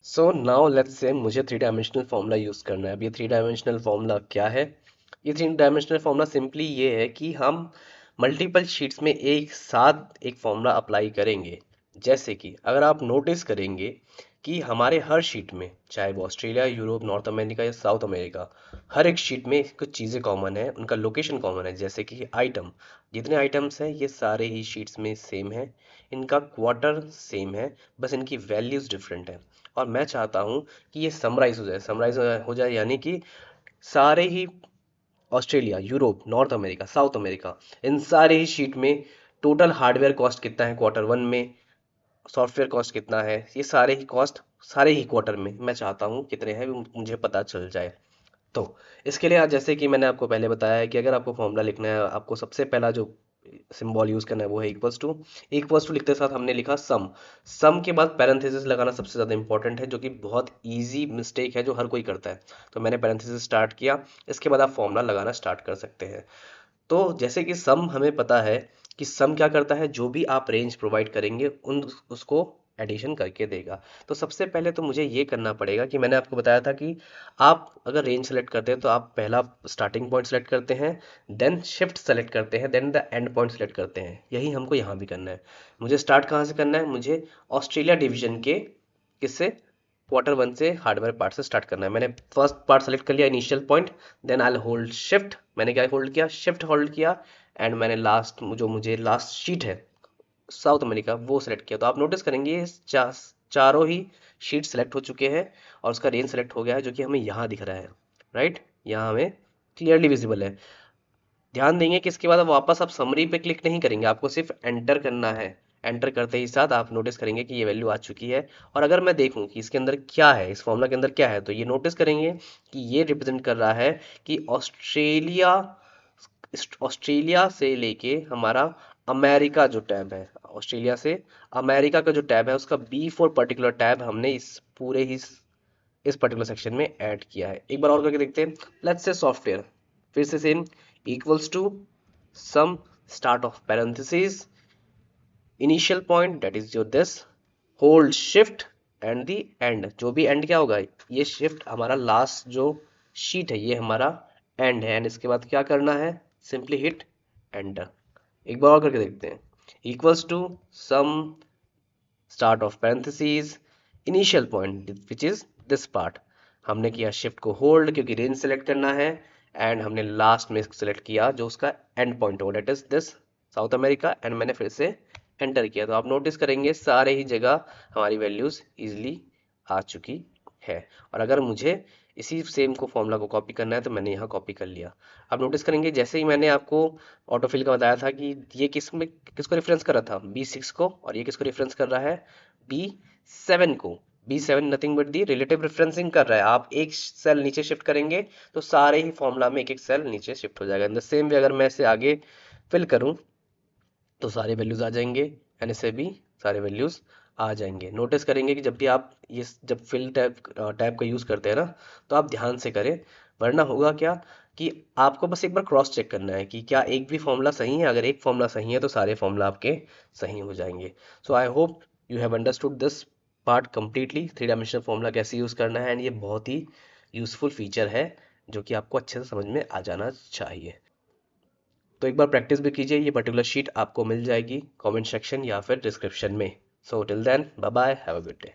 So now let's say मुझे three dimensional formula use करना है। अब ये थ्री डायमेंशनल फॉर्मूला क्या है? ये थ्री डायमेंशनल फॉर्मूला सिंपली ये है कि हम मल्टीपल शीट्स में एक साथ एक फॉर्मूला अप्लाई करेंगे। जैसे कि अगर आप नोटिस करेंगे कि हमारे हर शीट में, चाहे वो ऑस्ट्रेलिया, यूरोप, नॉर्थ अमेरिका या साउथ अमेरिका, हर एक शीट में कुछ चीज़ें कॉमन है, उनका लोकेशन कॉमन है। जैसे कि आइटम, जितने आइटम्स हैं ये सारे ही शीट्स में सेम है, इनका क्वार्टर सेम है, बस इनकी वैल्यूज़ डिफरेंट है। और मैं चाहता हूँ कि ये समराइज हो जाए, यानी कि सारे ही Australia, Europe, North America, South America, इन सारे ही शीट में टोटल हार्डवेयर कॉस्ट कितना है क्वार्टर वन में, सॉफ्टवेयर कॉस्ट कितना है, ये सारे ही कॉस्ट सारे ही क्वार्टर में मैं चाहता हूँ कितने हैं मुझे पता चल जाए। तो इसके लिए आज जैसे कि मैंने आपको पहले बताया है कि अगर आपको फॉर्मूला लिखना है, आपको सबसे पहला जो सिंबल यूज करना है वो है इक्वल्स टू लिखते साथ हमने लिखा सम के बाद पैरेंथेसिस लगाना सबसे ज़्यादा इंपॉर्टेंट है, जो कि बहुत इजी मिस्टेक है जो हर कोई करता है। तो मैंने पैरेंथेसिस स्टार्ट किया, इसके बाद आप फॉर्मूला लगाना स्टार्ट कर सकते हैं। तो जैसे कि सम हमें पता है कि सम क्या करता है, जो भी आप रेंज प्रोवाइड करेंगे उन उसको एडिशन करके देगा। तो सबसे पहले तो मुझे ये करना पड़ेगा कि मैंने आपको बताया था कि आप अगर रेंज सेलेक्ट करते हैं तो आप पहला स्टार्टिंग पॉइंट सेलेक्ट करते हैं, देन शिफ्ट सेलेक्ट करते हैं, then the end point select करते हैं। यही हमको यहाँ भी करना है। मुझे स्टार्ट कहाँ से करना है? मुझे ऑस्ट्रेलिया डिवीजन के किससे, क्वार्टर वन से, हार्डवेयर पार्ट से स्टार्ट करना है। मैंने फर्स्ट पार्ट सेलेक्ट कर लिया, initial point, then I hold shift. मैंने क्या होल्ड किया? शिफ्ट होल्ड किया। एंड मैंने लास्ट जो मुझे लास्ट शीट है साउथ अमेरिका वो सेलेक्ट किया। तो आप नोटिस करेंगे ये चारों ही शीट सेलेक्ट हो चुके हैं और उसका रेंज सेलेक्ट हो गया है, जो कि हमें यहाँ दिख रहा है। राइट, यहाँ हमें क्लियरली विजिबल है। ध्यान देंगे कि इसके बाद अब वापस आप समरी पे क्लिक नहीं करेंगे, आपको सिर्फ एंटर करना है। एंटर करते ही साथ आप नोटिस करेंगे कि ये वैल्यू आ चुकी है। और अगर मैं देखूं कि इसके अंदर क्या है, इस फॉर्मूला के अंदर क्या है, तो ये नोटिस करेंगे कि ये रिप्रेजेंट कर रहा है कि ऑस्ट्रेलिया, ऑस्ट्रेलिया से लेके हमारा अमेरिका जो टैब है, ऑस्ट्रेलिया से अमेरिका का जो टैब है उसका B4 पर्टिकुलर टैब हमने इस पूरे ही इस पर्टिकुलर सेक्शन में ऐड किया है। एक बार और करके देखते हैं। लेट्स से सॉफ्टवेयर, फिर से same, equals to sum, start of parenthesis, initial point that is your this, hold shift and the end. जो भी एंड क्या होगा, ये शिफ्ट हमारा लास्ट जो शीट है ये हमारा एंड है। एंड इसके बाद क्या करना है? Simply hit enter. एक बार और करके देखते हैं। Equals to sum, start of parenthesis, initial point which is this part. हमने किया शिफ्ट को होल्ड क्योंकि रेंज सेलेक्ट करना है, एंड हमने लास्ट में सेलेक्ट किया जो उसका एंड पॉइंट होगा, that is this south America. And मैंने फिर से एंटर किया। तो आप नोटिस करेंगे सारे ही जगह हमारी वैल्यूज इजीली आ चुकी है। और अगर मुझे इसी सेम को फॉर्मूला को कॉपी करना है तो मैंने यहाँ कॉपी कर लिया। आप नोटिस करेंगे जैसे ही मैंने आपको ऑटोफिल का बताया था कि ये किसको रेफरेंस कर रहा था, B6 को, और ये किसको रेफरेंस कर रहा है, B7 को। B7 nothing but the relative referencing कर रहा है। आप एक सेल नीचे शिफ्ट करेंगे तो सारे ही फॉर्मूला में एक एक सेल नीचे शिफ्ट हो जाएगा। इन द सेम वे अगर मैं इसे आगे फिल करूं तो सारे वैल्यूज आ जाएंगे, एंड इससे भी सारे वैल्यूज आ जाएंगे। नोटिस करेंगे कि जब भी आप ये जब फिल टैब का यूज़ करते हैं ना, तो आप ध्यान से करें, वरना होगा क्या कि आपको बस एक बार क्रॉस चेक करना है कि क्या एक भी फॉर्मूला सही है। अगर एक फॉर्मूला सही है तो सारे फॉर्मूला आपके सही हो जाएंगे। So I hope you have understood this part completely, three dimensional formula कैसे यूज़ करना है। एंड ये बहुत ही यूज़फुल फीचर है जो कि आपको अच्छे से समझ में आ जाना चाहिए। तो एक बार प्रैक्टिस भी कीजिए। ये पर्टिकुलर शीट आपको मिल जाएगी कमेंट सेक्शन या फिर डिस्क्रिप्शन में। So till then, bye bye, have a good day.